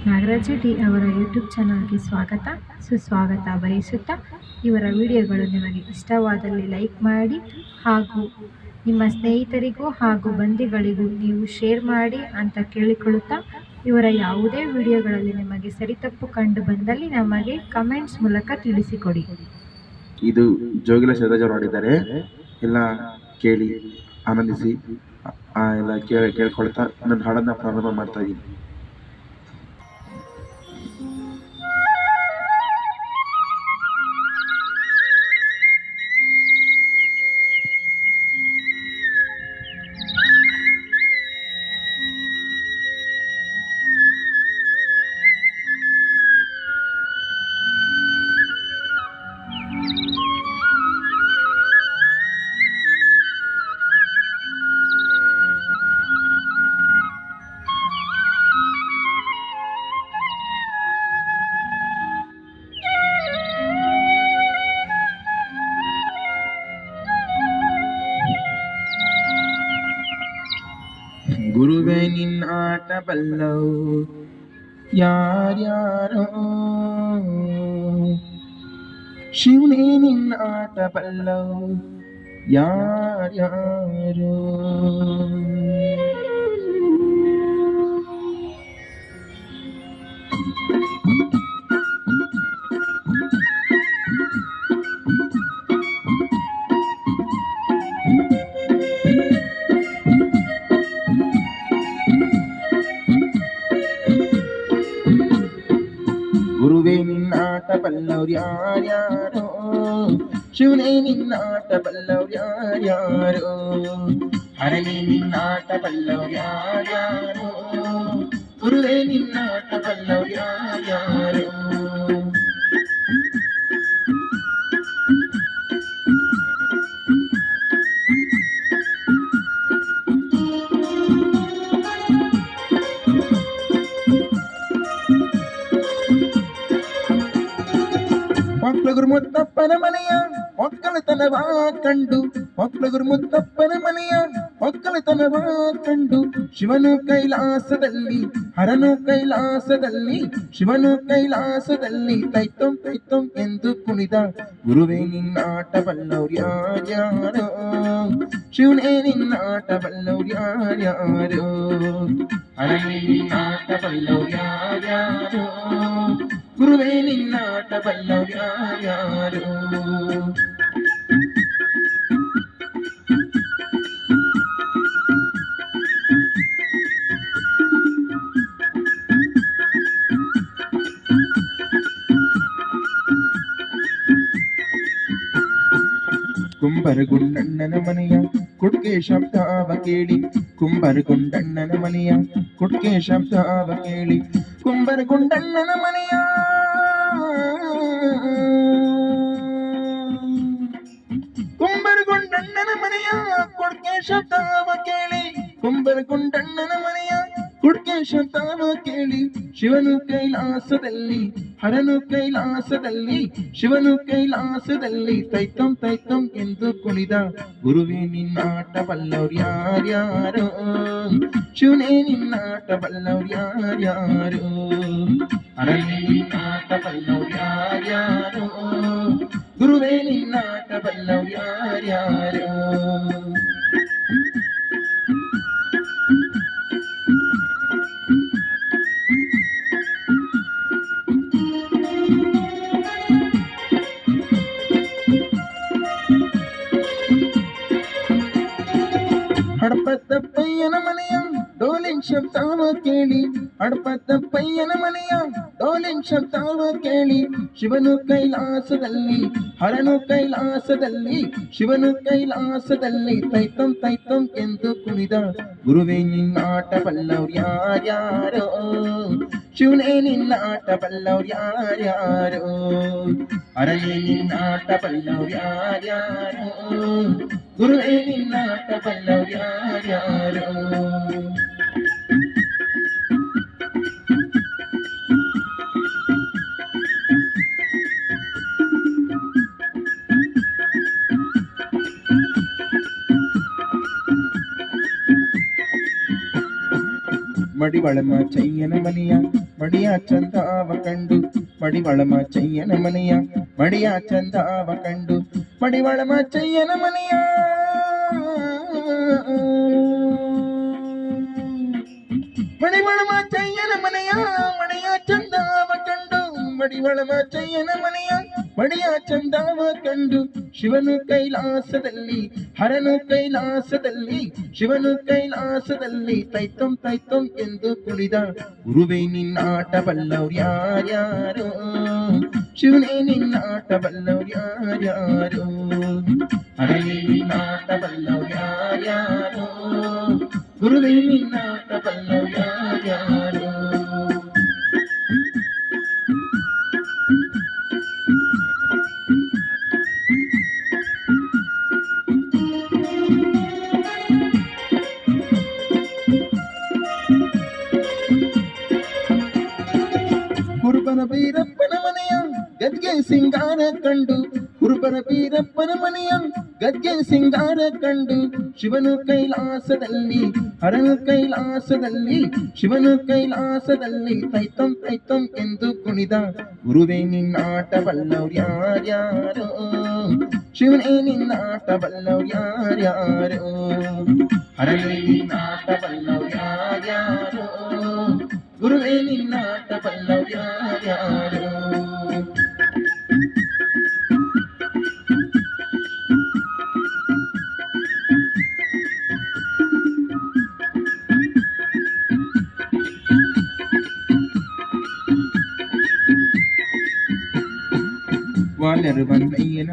Nagaraja D ಅವರ YouTube ಚಾನಲ್ಗೆ ಸ್ವಾಗತ ಸುಸ್ವಾಗತ ಬಯಸುತ್ತಾ, ಇವರ ವಿಡಿಯೋಗಳು ನಿಮಗೆ ಇಷ್ಟವಾದಲ್ಲಿ ಲೈಕ್ ಮಾಡಿ ಹಾಗೂ ನಿಮ್ಮ ಸ್ನೇಹಿತರಿಗೂ ಹಾಗೂ ಬಂಧುಗಳಿಗೂ ನೀವು ಶೇರ್ ಮಾಡಿ ಅಂತ ಕೇಳಿಕೊಳ್ಳುತ್ತಾ, ಇವರ ಯಾವುದೇ ವಿಡಿಯೋಗಳಲ್ಲಿ ನಿಮಗೆ ಸರಿತಪ್ಪು ಕಂಡು ಬಂದಲ್ಲಿ ನಮಗೆ ಕಮೆಂಟ್ಸ್ ಮೂಲಕ ತಿಳಿಸಿಕೊಡಿ. ಇದು ಜೋಗಿಲ ಶೈಲಜ್ ಅವರು ಆಡಿದ್ದಾರೆ. ಎಲ್ಲ ಕೇಳಿ ಆನಂದಿಸಿ ಎಲ್ಲ ಕೇಳ್ಕೊಳ್ತಾ ನನ್ನ ಹಾಡನ್ನ ಪ್ರಾರಂಭ ಮಾಡ್ತಾ ಇದ್ದೀನಿ. ಗುರುವೇ ನಿನ್ನಾಟ ಬಲ್ಲವು ಯಾರ್ಯಾರೋ, ಶಿವನೇ ನಿನ್ನಾಟ ಬಲ್ಲವು ಯಾರ್ಯಾರೋ. ಗುರುವೇ ನಿನ್ನಾಟ ಬಲ್ಲವ್ರು ಯಾರ್ಯಾರೋ, ಶಿವನೇ ನಿನ್ನಾಟ ಬಲ್ಲವ್ರು ಯಾರ್ಯಾರೋ, ಹರನೇ ನಿನ್ನಾಟ ಬಲ್ಲವ್ರು ಯಾರ್ಯಾರೋ, ಗುರುವೇ ನಿನ್ನಾಟ ಬಲ್ಲವ್ರು ಯಾರ್ಯಾರೋ. ಮಕ್ಕಳು ಮುತ್ತಪ್ಪನ ಮನೆಯ ಒಕ್ಕಲತನವ ಕಂಡು, ಮಕ್ಕಳು ಮುತ್ತಪ್ಪನ ಮನೆಯ ಒಕ್ಕಲತನವ ಕಂಡು, ಶಿವನು ಕೈಲಾಸದಲ್ಲಿ ಹರನು ಕೈಲಾಸದಲ್ಲಿ, ಶಿವನು ಕೈಲಾಸದಲ್ಲಿ ತೈತಂ ತೈತಂ ಎಂದು ಕುಣಿದ. ಗುರುವೇ ನಿನ್ನಾಟ ಬಲ್ಲವ್ರು ಯಾರ್ಯಾರೋ, ಶಿವನೇ ನಿನ್ನಾಟ ಬಲ್ಲವ್ರು ಯಾರ್ಯಾರೋ, ಹರನೇ ನಿನ್ನಾಟ ಬಲ್ಲವ್ರು ಯಾರ್ಯಾರೋ, ಗುರುವೇ ನಿನ್ನಾಟ ಬಲ್ಲವ್ರು ಯಾರ್ಯಾರೋ. ಕುಂಬರಗುಂಡಣ್ಣನ ಮನೆಯ ಕುಡ್ಕೆ ಶಬ್ದವ ಕೇಳಿ, ಕುಂಬರಗುಂಡಣ್ಣನ ಮನೆಯ ಕುಡ್ಕೆ ಶಬ್ದವ ಕೇಳಿ, ಕುಂಬರಗುಂಡಣ್ಣನ ಮನೆಯ ಕುಂಬರಗುಂಡಣ್ಣನ ಮನೆಯ ಕುಡ್ಕೆ ಶಬ್ದವ ಕೇಳಿ, ಕುಂಬರಗುಂಡಣ್ಣನ ಮನೆಯ ಕುಡ್ಕೆ ಶಬ್ದವ ಕೇಳಿ, ಶಿವನು ಕೈಲಾಸದಲ್ಲಿ ಹರನು ಕೈಲಾಸದಲ್ಲಿ, ಶಿವನು ಕೈಲಾಸದಲ್ಲಿ ತೈತಂ ತೈತಂ ಎಂದು ಕುಣಿದ. ಗುರುವೇ ನಿನ್ನಾಟ ಬಲ್ಲವ್ರು ಯಾರ್ಯಾರೋ, ಶಿವನೇ ನಿನ್ನಾಟ ಬಲ್ಲವ್ರು ಯಾರ್ಯಾರೋ, ಹರನೇ ನಿನ್ನಾಟ ಬಲ್ಲವ್ರು ಯಾರ್ಯಾರೋ, ಗುರುವೇ ನಿನ್ನಾಟ ಬಲ್ಲವ್ರು ಯಾರ್ಯಾರೋ. ಹಡಪತ್ತಪ್ಪಯ್ಯನ ಮನೆಯ ಡೋಲಿನ್ ಶಬ್ದವ ಕೇಳಿ, ಹಡಪತ್ತಪ್ಪಯ್ಯನ ಮನೆಯ ಡೋಲಿನ್ ಶಬ್ದವ ಕೇಳಿ, ಶಿವನು ಕೈಲಾಸದಲ್ಲಿ ಹರನು ಕೈಲಾಸದಲ್ಲಿ, ಶಿವನು ಕೈಲಾಸದಲ್ಲಿ ತೈತಂ ತೈತಂ ಎಂದು ಕುಣಿದ. ಗುರುವೇ ನಿನ್ನಾಟ ಬಲ್ಲವ್ರು ಯಾರ್ಯಾರೋ, ಶಿವನೇ ನಿನ್ನಾಟ ಬಲ್ಲವ್ರು ಯಾರ್ಯಾರೋ, ಹರನೇ ನಿನ್ನಾಟ ಬಲ್ಲವ್ರು ಯಾರ್ಯಾರೋ, ಗುರುವೇ ನಿನ್ನಾಟ ಬಲ್ಲವ್ರು ಯಾರ್ಯಾರೋ. ಮಡಿವಾಳಮ್ಮ ಚಯ್ಯನ ಮನೆಯ ಮಡಿಯ ಚಂದಾವ ಕಂಡು ಮಡಿವಾಳ ಮಾಚಯ್ಯನ ಮನೆಯ ಮಡಿಯ ಚಂದಾವ ಕಂಡು ಮಡಿವಾಳ ಮಾಚಯ್ಯನ ಮನೆಯ ಮಡಿವಾಳ ಮಾಚಯ್ಯನ ಮನೆಯ ಮಡಿಯ ಚಂದಾವ ಕಂಡು ಮಡಿವಾಳ ಮಾಚಯ್ಯನ ಮನೆಯ ಮಡಿಯ ಚಂದಾವ ಕಂಡು ಶಿವನು ಕೈಲಾಸದಲ್ಲಿ ಹರನು ಕೈಲಾಸದಲ್ಲಿ ಶಿವನು ಕೈಲಾಸದಲ್ಲಿ ತೈತಂ ತೈತಂ ಎಂದು ಕುಣಿದ ಗುರುವೇ ನಿನ್ನಾಟ ಬಲ್ಲವ್ರು ಯಾರ್ಯಾರೋ ಶಿವನೇ ನಿನ್ನಾಟ ಬಲ್ಲವ್ರು ಯಾರ್ಯಾರೋ ಹರನೇ ನಿನ್ನಾಟ ಬಲ್ಲವ್ರು ಯಾರ್ಯಾರೋ ಗುರುವೇ ನಿನ್ನಾಟ ಬಲ್ಲವ್ರು ಯಾರ್ಯಾರೋ ಕುರುಬನ ಬೀರಪ್ಪನ ಮನೆಯ ಗದ್ಗೆ ಸಿಂಗಾರ ಕಂಡು ಕುರುಬನ ಬೀರಪ್ಪನ ಮನೆಯ ಗದ್ಗೆ ಸಿಂಗಾರ ಕಂಡು ಶಿವನು ಕೈಲಾಸದಲ್ಲಿ ಹರನು ಕೈಲಾಸದಲ್ಲಿ ಶಿವನು ಕೈಲಾಸದಲ್ಲಿ ತೈತಂ ತೈತಂ ಎಂದು ಕುಣಿದ ಗುರುವೇ ನಿನ್ನಾಟ ಬಲ್ಲವ್ರು ಯಾರ್ಯಾರೋ ಶಿವನೇ ನಿನ್ನಾಟ ಬಲ್ಲವ್ರು ಯಾರ್ಯಾರೋ ಹರನೇ ನಿನ್ನಾಟ ಬಲ್ಲವ್ರು ಯಾರ್ಯಾರೋ ಗುರುವೇ ನಿನ್ನಾಟ ಬಲ್ಲವ್ರು ಯಾರ್ಯಾರೋ ವಾನರು ಬಂದಯ್ಯನ